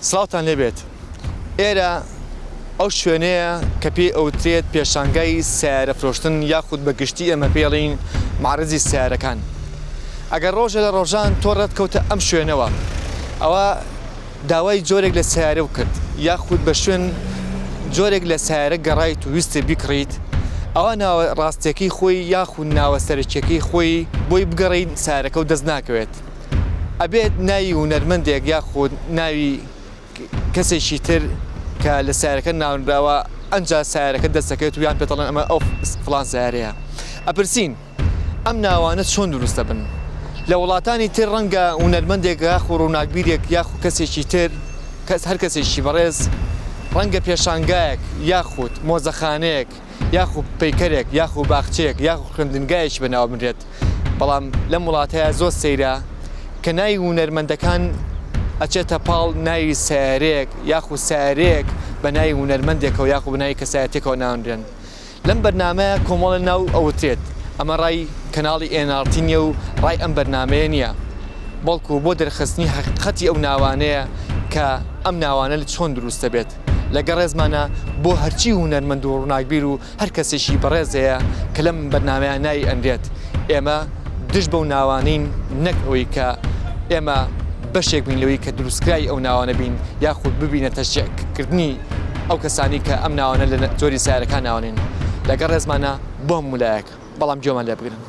سڵاوتان لێبێت. ئێرە ئەو شوێنەیە کە پێی ئەوترێت پێشانگای سیارە فرۆشتن یاخود بە گشتی ئێمە پێڵین معرضی سیارەکان. ئەگەر ڕۆژە لە ڕۆژان تۆ ڕەتکەوتە ئەم شوێنەوە، ئەوە داوای جۆرێک لە سیارە کرد یاخود بە شوێن جۆرێک لە سیارە گەڕایت و ویستە بیکڕیت، ئەوە ناوە ڕاستیەکەی خۆی یاخود ناوە سەرچێکی خۆی بۆی بگەڕین سیارەکە و دەست ناکەوێت. ئەبێت ناوی هونەرمەندێک یاخود ناوی کەسێکی تر کە لە سیارەکە ناونراوە ئەنجا سیارەکە دەستەکەوێت و یان پێتەڵێن ئەمە ئەو فڵان سیارەیە. ئەپرسین ئەم ناوانە چۆن دروستە بن؟ لە وڵاتانی تر ڕەنگە هونەرمەندێک یاخود ڕووناکبیرێک یاخود کەسێکی تر هەر کەسێکی بەڕێز ڕەنگە پێشانگایەک یاخود مۆزەخانەیەک یاخود پەیکەرێک یاخود باخچەیەک یاخود خوێندنگایەکی بەناو بنرێت. بەڵام لەم وڵاتەیە زۆر سەیرە کە ناوی هونەرمەندەکان ئەچێتە پاڵ ناوی سیارەیەک یاخود سیارەیەک بە ناوی هونەرمەندێکەوە یاخود بە ناوی کەسایەتێکەوە ناوەندرێن. لەم بەرنامەیە کۆمەڵە ناو ئەوترێت. ئەمە ڕای کەناڵی NRT نییە و ڕای ئەم بەرنامەیە نییە، بەڵکو بۆ دەرخستنی حەقیقەتی ئەو ناوانەیە کە ئەم ناوانە لە چۆن دروستە بێت. لەگە ڕێزمانە بۆ هەرچی هونەرمەند و ڕووناکبیر و هەر کەسێکی بەڕێزەیە کە لەم بەرنامەیە ناوی ئەندرێت. ئێمە دژ بەو ناوانین نەک ئەوەی کە ئێمە بەشێک بین لەوەی کە دروستکرای ئەو ناوانە بین یاخود ببینە تەشکردنی ئەو کەسانی کە ئەم ناوانە لە جۆری سیارەکان ناوانین. لەگە ڕێزمانە بۆم مولایەک بەڵام جۆمان لێ بگرن.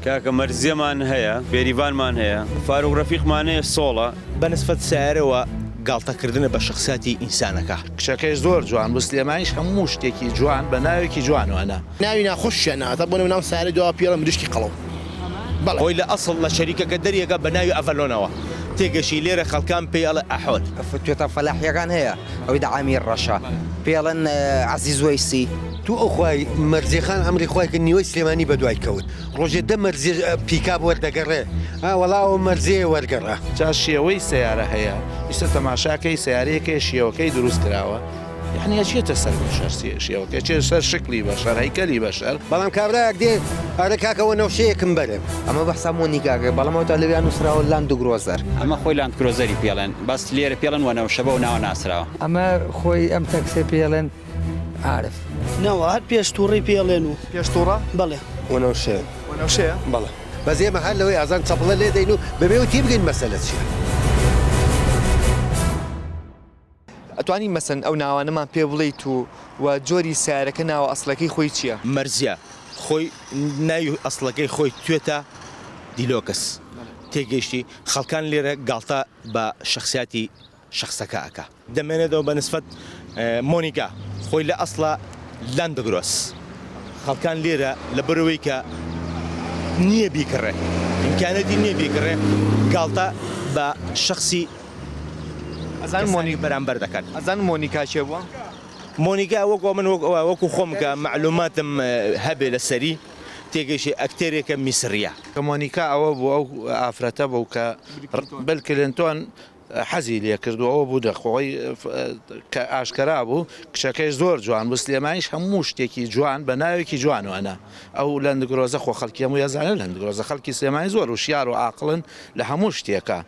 کاکە مەرزیەمان هەیە، بێریڤانمان هەیە، فاروق ڕەفیقمان هەیە سۆڵە بەنسبەت سیارەوە گاڵتەکردنە بە شخصیاتی ئینسانەکە. کچەکەش زۆر جوان بوو، سلێمانیش هەموو شتێکی جوان بە ناوێکی جوانوانە. ناوی ناخۆشیانە بۆ ناو سارە دوا پێڵە مریشکی قەڵەو. خۆی لە ئەسڵ لە شەریکەکە دەریەکە بە ناوی ئەڤەلۆنەوە تێگەشی لێرە خەڵکان پێڵە ئەحۆل. فتوێتە فەلاحیەکان هەیە ئەوەی دەعامیر ڕەشە پێڵەن عەزیز وەیسی. تو ئەوخوای مەرزیخان ئەمری خوای کە نیوەی سلێمانی بەدوای کەوت ڕۆژێ دە مەرزی پیکاب وەردەگەڕێ وەڵاوە مەرزیە وەرگەڕە. جا شێوەی سیارە هەیە، ئیستا تەماشاکەی سیارەیەکە شێوەکەی دروست کراوە، یعنی ئەچێتە سەر بەشەر شێوەکە چێت سەر شکلی بەشەر هەیکەلی بەشەر. بەڵام کابراەک دێ ئارە کاکەوە نەوشەیەکم بەرم. ئەمە بەحسا مۆنیکاگە بەڵامەوە لەویان نووسراوە لاند و گرۆزەر. ئەمە خۆی لاند گرۆزەری پێڵێن، بەس لێرە پێڵەن وەنەوشەبە و ناوە ناسراوە. ئەمە خۆی ئەم تەکسێ پێڵێن عارف. نەوە هەر پێشتوڕی پێڵێن و پێشتوڕە؟ بەڵێ وەنەوشەیە؟ بەڵێ بەزێمە هەر لەوەی ئازان چەپڵە لێ دەین و بەبێ و تی بگەین مەسەلە چیە. ئەتوانین مەسەن ئەو ناوانەمان پێ بڵێیت و جۆری سیارەکە ناوە ئەسڵەکەی خۆی چییە؟ مەرزیە خۆی ناوی ئەسڵەکەی خۆی توێتە دیلۆکس. تێگەیشتی خەڵکان لێرە گاڵتە بە شخصیاتی شخصەکە ئەکا. دەمێنێتەوە بەنسبەت مۆنیکا خۆی لە ئەسڵە لاندگرۆس. خەڵکان لێرە لە بەرەوەی کە نییە بیکڕێ ئیمکانەتی نییە بیکڕێ گاڵتە بە شخصی ئەزان مۆنی بەرامبەر دەکەن. ئەزان مۆنیکا چێ بووە؟ مۆنیکا وەکو من وەکو خۆم کە معلوماتم هەبێ لەسەری تێگەشی ئەکتێرێکە میسریە. کە مۆنیکا ئەوە بوو ئەو ئافرەتە بوو کە بیل کلینتۆن حەزی لێ کردوەوە بوو دەخۆی کە ئاشکرا بوو کچەکەی زۆر جوان بوو سلێمانیش هەموو شتێکی جوان بە ناوێکی جوانوانە ئەو لەندگرۆزە خۆ خەڵکی هەموو یازانە لەندگرۆزە خەڵکی سلێمانی زۆر و شیار و عاقڵن لە هەموو شتێکە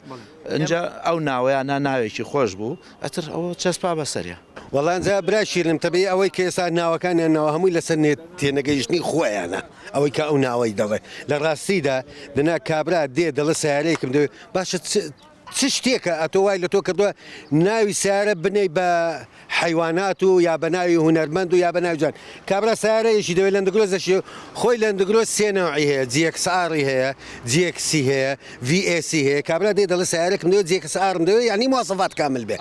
اینجا ئەو ناوەیانە ناوێکی خۆش بوو ئەتر ئەوە چەسپا بەسەریە وەڵانجا براشیرم تەبێ ئەوەی کە ئێستا ناوەکانیانەوە هەمووی لەسەر نێت تێنەگەیشتنی خۆیانە ئەوەی کە ئەو ناوەی دەڵێ لە ڕاستیدا دنا کابرا دێ دەڵە سیارەیەکم دەوێت باشە چ شتێکە ئەتۆ وای لە تۆ کردووە ناوی سیارە بنەی بە حیوانات و یا بە ناوی هونەرمەند و یا بە ناوی جوان کابرا سیارەیەشی دەوێت لەندگرۆزەشی خۆی لەندگرۆز سێنەوەی هەیە جیەکساری هەیە جیەکسی هەیە VAC هەیە کابرا دێ دەڵە سیارەکەم دەوێت جیەکسارم دەوێت ینی مواصفات کامل بێ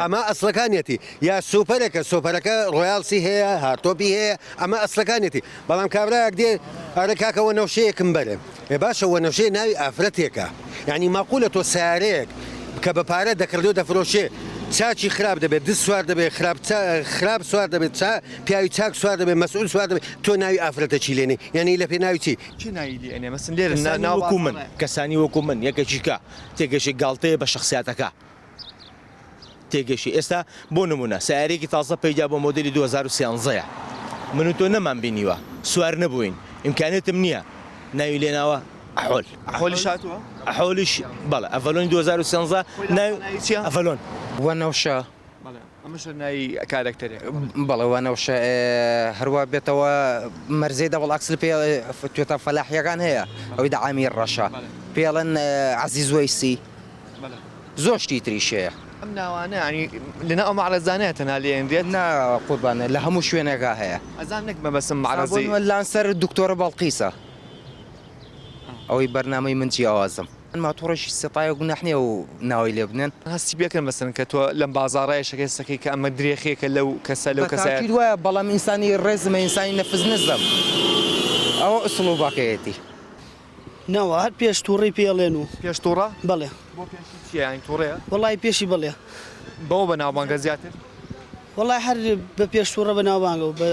ئەمە ئەسڵەکانێتی یا سوپەرێکە سۆپەرەکە ڕۆیالسی هەیە هارتۆپی هەیە ئەمە ئەسڵەکانێتی بەڵام کابراەک دێ ئەرە کاکەوە نەوشەیەکم بەرێ ێ باشەوە نەوشەیە ناوی ئافرەتێکە یعنی ماقولە تۆ سیارەیەک کە بە پارە دەکردو دەفرۆشێ چاچی خراپ دەبێت دست سوار دەبێت خراپ سوار دەبێت پیاوی چاک سوار دەبێت مەسئول سوار دەبێت تۆ ناوی ئافرەتە چی لێنێ یعنی لە پێ ناوی چی وەکو من کەسانی وەکو من یەکەچیکە تێگەشی گاڵتەیە بە شخصیاتەکە تێگەشی ئێستا بۆ نمونە سیارێکی تازە پەیدا بۆ مۆدلی 2013 من و تۆ نەمان بینیوە سوار نەبووین ئیمکانێتم نییە ناوی لێناوە ئەحۆلیش بەڵێ ئەڤەلۆنی 2013 ناوی ئەڤەلۆن وەنەوشە ئەمەش ناوی کارکتەرێک بەڵێ وەنەوشە هەروە بێتەوە مەرزەی دەوڵ ئەکسل پێ توێتە فەلاحیەکان هەیە ئەوی دەعامی ڕەشە پێڵەن عەزیز وەیسی زۆر شتی تریشەیە ئەم ناوانە ینی لەنە ئەو معرەزانەیە تەنها لێندێت نا قوربانە لە هەموو شوێنێکا هەیە ئەزان نەک مەبەسم معرەزی لانسەر دکتۆرە بەڵقیسە ئەوەی بەرنامەی من جیاوازم ماتۆڕێکی سێپایە گوناحنیە و ناوی لێ بنێن هەستی بێکن بەسن کە تۆ لەم بازاڕایە شەکەستەکەی کە ئەمە درێخێکە لەو کەسە لەو کەسە وایە بەڵام ئینسانی ڕێزمە ئینسانی نەفز نزم ئەوە ئوسڵوباکەیەتی نەوە هەر پێش تووڕی پێڵێن و پێش تووڕە بەڵێ چیان تووڕەیە وەڵی پێشی بڵێ بەوە بە ناوبانگە زیاتر وەڵی هەر بە پێش تووڕە بە ناوبانگە و بە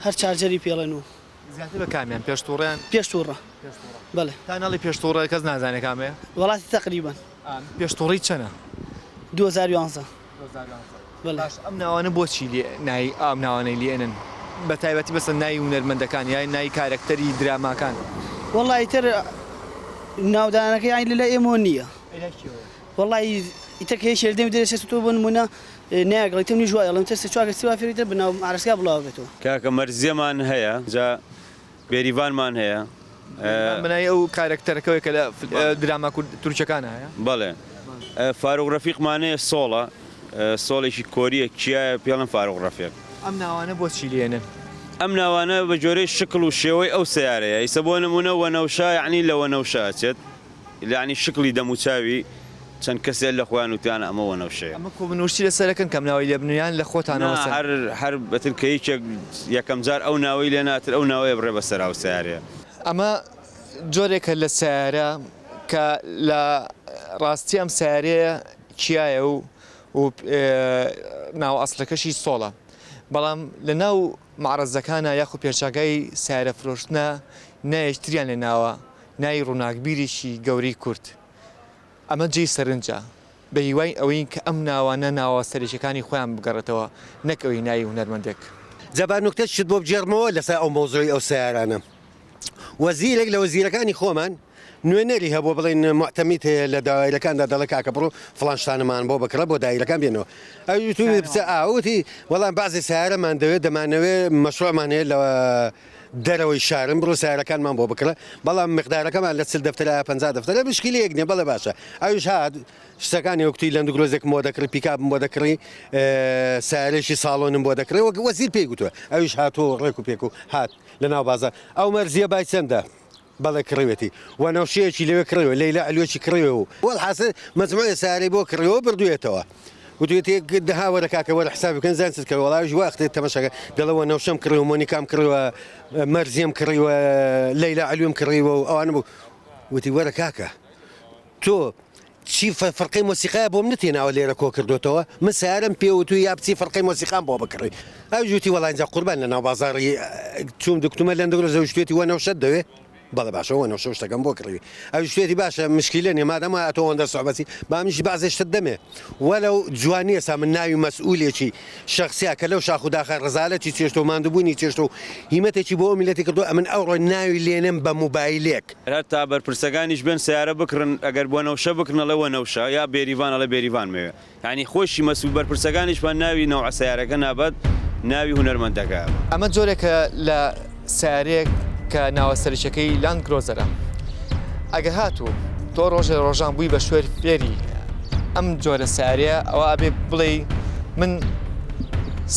هەر چارجەری پێڵێن و زیاتر بە کامیان پێش تووڕیان پێش تووڕە بەڵێ تا ناڵی پێش تووڕە کەس نازانێت کامەیە وڵاتی تقریبان پێش تووڕی چەنە 2011 باش ئەم ناوانە بۆچی نای ئام ناوانەی لێنن بە تایبەتی بەسە نای هونەرمەندەکان یان نای کارکتەری دراماکان وەڵی تر ناودانەکە یان لە ئێمە نییە وەڵی ئیتر کە شێردەمی دەرێت تۆ بۆ نمونە ناگڵیتم نی ژوایە لەم تەسە چواکە سیوافێتە بناو عرسکا بڵاو بێتەوە کاکە مەرزیەمان هەیە جا بێریڤانمان هەیە منای ئەو کارکتەرەکەوەی کە لە دراما تورکەکانە هەیە بەڵێ فاروق ڕەفیقمانەیە سۆڵە سۆڵێکی کۆریە کیایە پێڵم فاروق ڕەفیق ئەم ناوانە بۆچی لێنن ئەم ناوانە بە جۆرەی شکل و شێوەی ئەو سیارەیە ئیسە بۆ نمونە وەنەوشا یعنی لە وەنەوشا ئەچێت یعنی شکلی دەموچاوی چەند کەسێک لە خۆیان وتیانە ئەمە وەنەوشەیە ئەمە کۆ بنووشی لەسەرەکەن کەم ناوی لێ بنیان لە خۆتانەوە هەر بەتر کە هیچێک یەکەم جار ئەو ناوی لێ ناتر ئەو ناوەیە بڕێ بەسەر ئەو سیارەیە ئەمە جۆرێکە لە سیارە کە لە ڕاستی ئەم سیارەیە کیایە و ناو ئەسڵەکەشی سۆڵە بەڵام لە ناو معرەزەکانە یاخو پێچاگای سیارە فرۆشتنە نایەشتریان لێ ناوە نای ڕووناکبیریشی گەورەی کورد ئەمە جێی سەرنجە بە هیوای ئەوەی کە ئەم ناوانە ناوە سەرێکەکانی خۆیان بگەڕێتەوە نەکەوەی ناوی هونەرمەندێک جەبار نوکتە شت بۆ بجێڕمەوە لەسەر ئەو مۆزۆی ئەو سیارانە وەزیرێک لە وەزیرەکانی خۆمان نوێنەری هەبوو بڵین معتەمیت هەیە لە داوایرەکاندا دەڵێ کاکە بڕۆ فڵانشتانەمان بۆ بکڕە بۆ دایرەکان بێنەوە ئەوی بچە ئاوتی وەڵام بازی سیارەمان دەوێت دەمانەوێت مەشروعمان هەیە لە دەرەوەی شارم بڕۆ سیارەکانمان بۆ بکڕە بەڵام مقدارەکەمان لە 40 دەفتەرە 50 دەفتەرە مشکلەیەک نییە بەڵێ باشە ئەویش هات شتەکانی وەکتی لەندگرۆزێک بۆ دەکڕی پیکاپم بۆ دەکڕی سیارێکی ساڵۆنم بۆ دەکڕێ وەک وەزیر پێی گوتووە ئەویش هاتۆ ڕێک و پێک و هات لە ناو بازار ئەو مەرزیە بای چەندە بەڵێ کڕوێتی وەنەوشەیەکی لەوێ کڕەوە لەیلا ئەلوێکی کڕێەوە و وەڵحاسە مەجموعە سیارەی بۆ کڕەوە بردوێتەوە وتوێت دەهاوەرە کاکەوەرە حسابی بکەن زانست کە وەڵاویش وەختێت تەمەشەکە دەڵەوە نەوشەم کڕەوە مۆنیکام کڕەوە مەرزیم کڕیوە لەیلا ئەلوێم کڕیوە و ئەوانە بوو وتی وەرە کاکە تۆ چی فەرقی مۆسیقای بۆم نتێناوە لێرە کۆ کردوتەوە من سیارم پێ و توی یا بچی فەرقی مۆسیقام بۆ بکڕی ئەو جوتی وەڵای جا قوربان لە ناو بازاڕی چوم دکتومە لەندەگرۆ زەوشتێتی وەنەوشەت دەوێ بەڵێ باشەوە نەوشە شتەکەم بۆ کڕی ئەو شتێتی باشە مشکلە نیە مادەمە ئەتۆوەندە سوعبەتی بامیشی بازێشتت دەمێ وەلو جوانی ئێسا من ناوی مەسئولێکی شخصیا کە لەو شاخوداخە ڕزالەتی چێشتە و ماندووبوونی چێشتە و هیمەتێکی بۆ میلەتی کردو ئەمن ئەوڕۆی ناوی لێنم بە موبایلێک هەر تا بەرپرسەکانیش بن سیارە بکڕن ئەگەر بۆ نەوشە بکردنەوە نەوشە یا بێریڤانە لە بێریڤان مەوێ ینی خۆشی مەسئول بەرپرسەکانیش بە ناوی نەوع سیارەکە نابەت ناوی هونەرمەندەکە ئەمە جۆرێکە لە سیارەیەک کە ناوە سەرچەکەی لاند کرۆزەرە ئەگەر هاتوو تۆ ڕۆژە ڕۆژان بووی بە شوێر فێری ئەم جۆرە سیارەیە ئەوە ئەبێ بڵێ من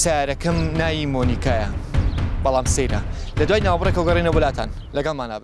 سیارەکەم ناوی مۆنیکایە بەڵام سەیرە لە دوای ناوبڕێکەوە گەڕێنە وڵاتان لەگەڵمان نابێت